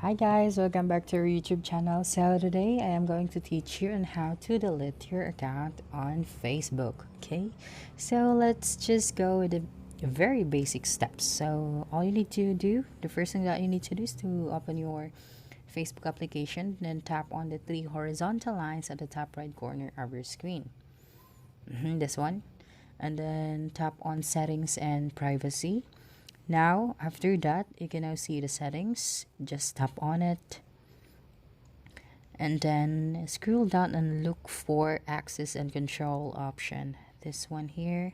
Hi guys, welcome back to our YouTube channel. So today I am going to teach you on how to delete your account on Facebook. Okay, so let's just go with the very basic steps. So all you need to do, the first thing that you need to do is to open your Facebook application, then tap on the three horizontal lines at the top right corner of your screen. This one, and then tap on settings and privacy. Now, after that, you can now see the settings. Just tap on it and then scroll down and look for access and control option. This one here.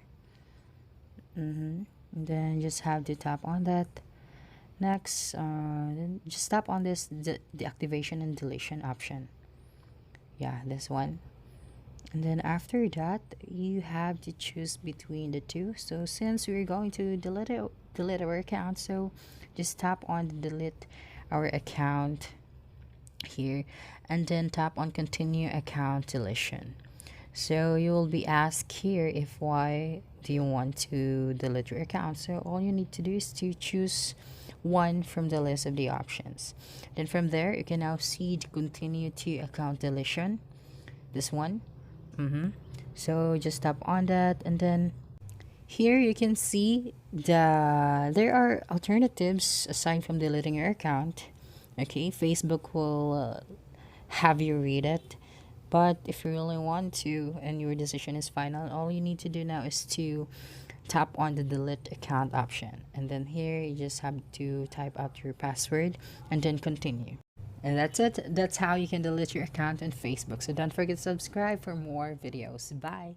And then just have to tap on that. Next, then just tap on this the activation and deletion option. Yeah, this one. And then after that, you have to choose between the two. So since we're going to delete our account, so just tap on the delete our account here and then tap on continue account deletion. So you will be asked here if why do you want to delete your account. So all you need to do is to choose one from the list of the options. Then from there you can now see the continue to account deletion, this one. So just tap on that and then here you can see there are alternatives aside from deleting your account. Okay, Facebook will have you read it, but if you really want to and your decision is final, all you need to do now is to tap on the delete account option, and then here you just have to type out your password and then continue. And that's it. That's how you can delete your account on Facebook. So don't forget to subscribe for more videos. Bye.